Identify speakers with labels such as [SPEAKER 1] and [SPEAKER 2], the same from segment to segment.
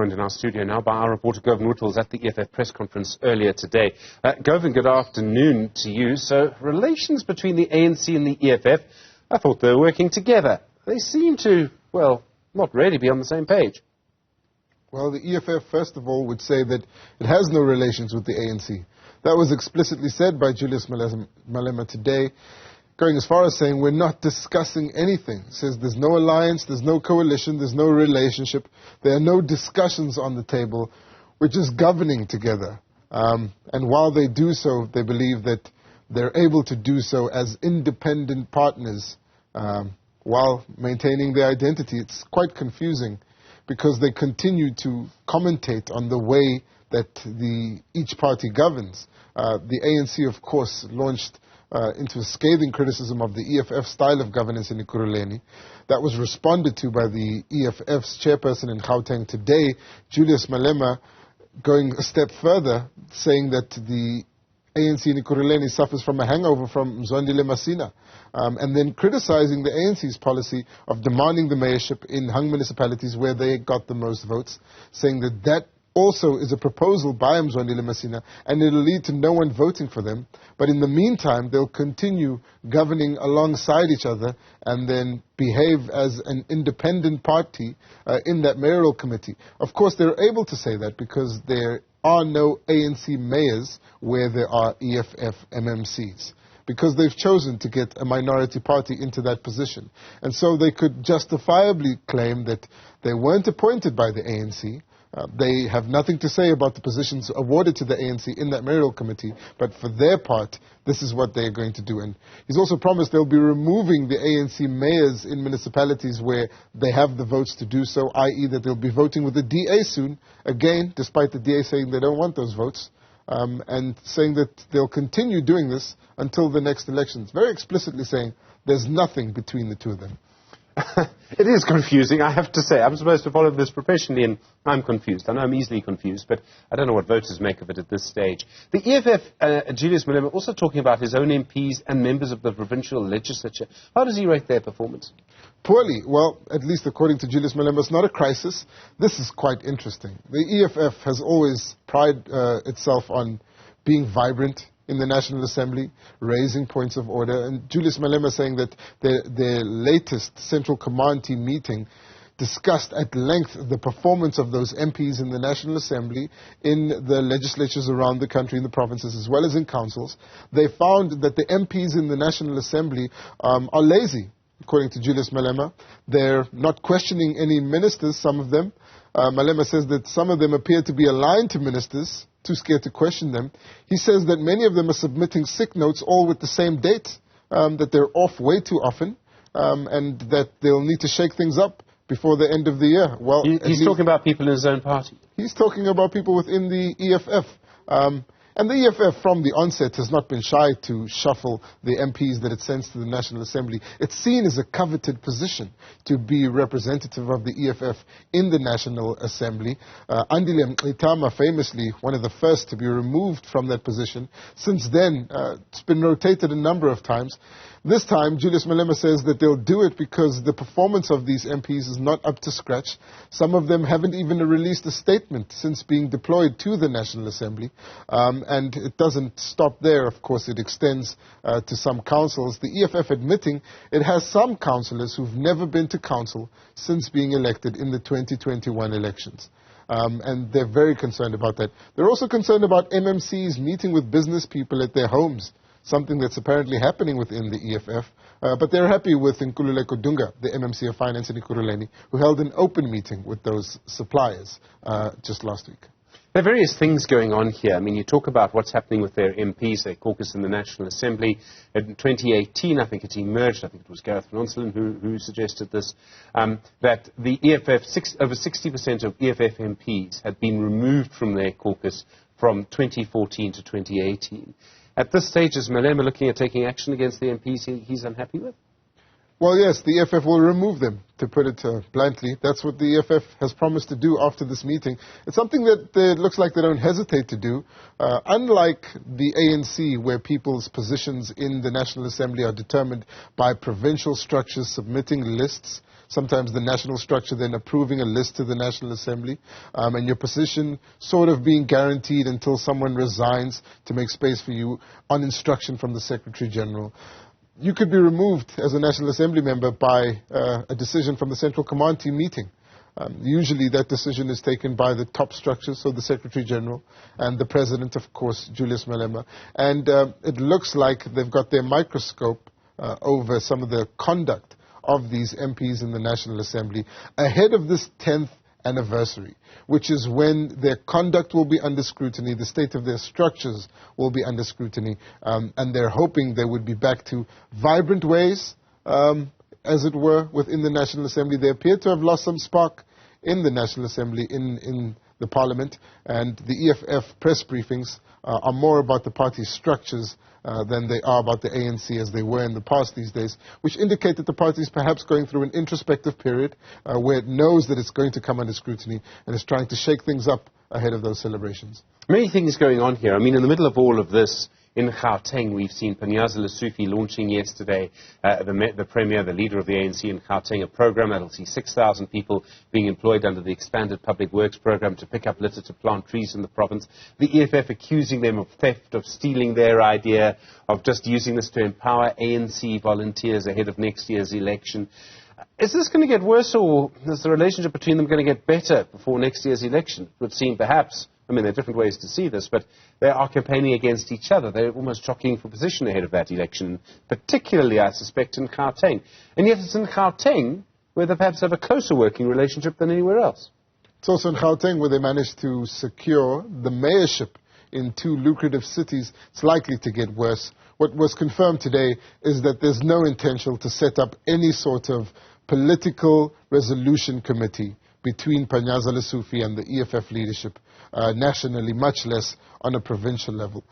[SPEAKER 1] joined in our studio now by our reporter Govan Whittles at the EFF press conference earlier today. Govan, good afternoon to you. So, relations between the ANC and the EFF, I thought they were working together. They seem to, well, not really be on the same page.
[SPEAKER 2] Well, the EFF, first of all, would say that it has no relations with the ANC. That was explicitly said by Julius Malema today, going as far as saying we're not discussing anything. It says there's no alliance, there's no coalition, there's no relationship, there are no discussions on the table. We're just governing together. And while they do so, they believe that they're able to do so as independent partners while maintaining their identity. It's quite confusing because they continue to commentate on the way that each party governs. The ANC, of course, launched into a scathing criticism of the EFF style of governance in Ekurhuleni. That was responded to by the EFF's chairperson in Gauteng today, Julius Malema, going a step further, saying that the ANC in Ekurhuleni suffers from a hangover from Mzwandile Masina, and then criticizing the ANC's policy of demanding the mayorship in hung municipalities where they got the most votes, saying that that also is a proposal by Mzwandile Masina, and it'll lead to no one voting for them. But in the meantime, they'll continue governing alongside each other and then behave as an independent party in that mayoral committee. Of course, they're able to say that because there are no ANC mayors where there are EFF MMCs, because they've chosen to get a minority party into that position. And so they could justifiably claim that they weren't appointed by the ANC. They have nothing to say about the positions awarded to the ANC in that mayoral committee, but for their part, this is what they're going to do. And he's also promised they'll be removing the ANC mayors in municipalities where they have the votes to do so, i.e. that they'll be voting with the DA soon, again, despite the DA saying they don't want those votes, and saying that they'll continue doing this until the next elections, very explicitly saying there's nothing between the two of them.
[SPEAKER 1] It is confusing, I have to say. I'm supposed to follow this professionally, and I'm confused. I know I'm easily confused, but I don't know what voters make of it at this stage. The EFF, Julius Malema, also talking about his own MPs and members of the provincial legislature. How does he rate their performance?
[SPEAKER 2] Poorly. Well, at least according to Julius Malema, it's not a crisis. This is quite interesting. The EFF has always prided itself on being vibrant in the National Assembly, raising points of order. And Julius Malema saying that their latest Central Command Team meeting discussed at length the performance of those MPs in the National Assembly, in the legislatures around the country, in the provinces, as well as in councils. They found that the MPs in the National Assembly are lazy, according to Julius Malema. They're not questioning any ministers, some of them. Malema says that some of them appear to be aligned to ministers, too scared to question them. He says that many of them are submitting sick notes all with the same date, that they're off way too often, and that they'll need to shake things up before the end of the year. Well,
[SPEAKER 1] he's talking about people in his own party.
[SPEAKER 2] He's talking about people within the EFF. And the EFF from the onset has not been shy to shuffle the MPs that it sends to the National Assembly. It's seen as a coveted position to be representative of the EFF in the National Assembly. Andile Mqitama, famously one of the first to be removed from that position. Since then, it's been rotated a number of times. This time, Julius Malema says that they'll do it because the performance of these MPs is not up to scratch. Some of them haven't even released a statement since being deployed to the National Assembly. And it doesn't stop there, of course. It extends to some councils. The EFF admitting it has some councillors who've never been to council since being elected in the 2021 elections. And they're very concerned about that. They're also concerned about MMCs meeting with business people at their homes, something that's apparently happening within the EFF. But they're happy with Nkululeko Dunga, the MMC of Finance in Ekurhuleni, who held an open meeting with those suppliers just last week.
[SPEAKER 1] There are various things going on here. I mean, you talk about what's happening with their MPs, their caucus in the National Assembly. In 2018, I think it emerged, I think it was Gareth Nonsalin who suggested this, that the EFF, over 60% of EFF MPs had been removed from their caucus from 2014 to 2018. At this stage, is Malema looking at taking action against the MPs he's unhappy with?
[SPEAKER 2] Well, yes, the EFF will remove them, to put it bluntly. That's what the EFF has promised to do after this meeting. It's something that looks like they don't hesitate to do. Unlike the ANC, where people's positions in the National Assembly are determined by provincial structures submitting lists sometimes the national structure then approving a list to the National Assembly, and your position sort of being guaranteed until someone resigns to make space for you on instruction from the Secretary General. You could be removed as a National Assembly member by a decision from the Central Command Team meeting. Usually that decision is taken by the top structures, so the Secretary General and the President, of course, Julius Malema. And it looks like they've got their microscope over some of the conduct of these MPs in the National Assembly ahead of this 10th anniversary, which is when their conduct will be under scrutiny, the state of their structures will be under scrutiny, and they're hoping they would be back to vibrant ways, as it were, within the National Assembly. They appear to have lost some spark in the National Assembly, in the Parliament, and the EFF press briefings are more about the party's structures than they are about the ANC as they were in the past these days, which indicate that the party is perhaps going through an introspective period where it knows that it's going to come under scrutiny and is trying to shake things up ahead of those celebrations.
[SPEAKER 1] Many things going on here. I mean, in the middle of all of this, in Gauteng, we've seen Panyaza Lesufi launching yesterday, the Premier, the leader of the ANC in Gauteng, a program that will see 6,000 people being employed under the expanded public works program to pick up litter to plant trees in the province. The EFF accusing them of theft, of stealing their idea, of just using this to empower ANC volunteers ahead of next year's election. Is this going to get worse, or is the relationship between them going to get better before next year's election? It would seem perhaps. I mean, there are different ways to see this, but they are campaigning against each other. They're almost jockeying for position ahead of that election, particularly, I suspect, in Gauteng. And yet it's in Gauteng where they perhaps have a closer working relationship than anywhere else.
[SPEAKER 2] It's also in Gauteng where they managed to secure the mayorship in 2 lucrative cities. It's likely to get worse. What was confirmed today is that there's no intention to set up any sort of political resolution committee between Panyaza Lesufi and the EFF leadership nationally, much less on a provincial level.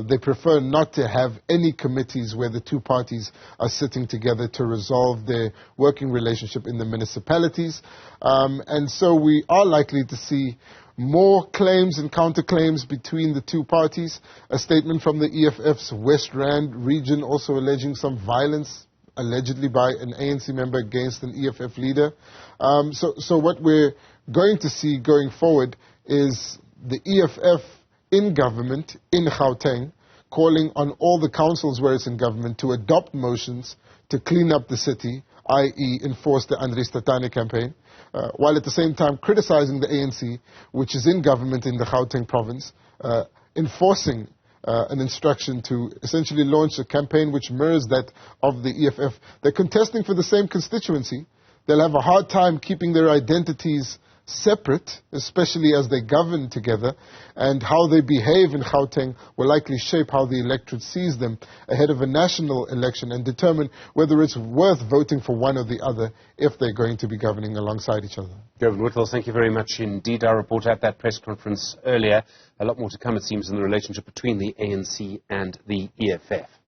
[SPEAKER 2] They prefer not to have any committees where the 2 parties are sitting together to resolve their working relationship in the municipalities. And so we are likely to see more claims and counterclaims between the 2 parties. A statement from the EFF's West Rand region also alleging some violence allegedly by an ANC member against an EFF leader. So what we're going to see going forward is the EFF in government in Gauteng calling on all the councils where it's in government to adopt motions to clean up the city, i.e. enforce the Andries Tatane campaign, while at the same time criticizing the ANC, which is in government in the Gauteng province, enforcing an instruction to essentially launch a campaign which mirrors that of the EFF. They're contesting for the same constituency. They'll have a hard time keeping their identities separate, especially as they govern together, and how they behave in Gauteng will likely shape how the electorate sees them ahead of a national election and determine whether it's worth voting for one or the other if they're going to be governing alongside each other.
[SPEAKER 1] Govan Whittles, thank you very much indeed. Our reporter at that press conference earlier. A lot more to come, it seems, in the relationship between the ANC and the EFF.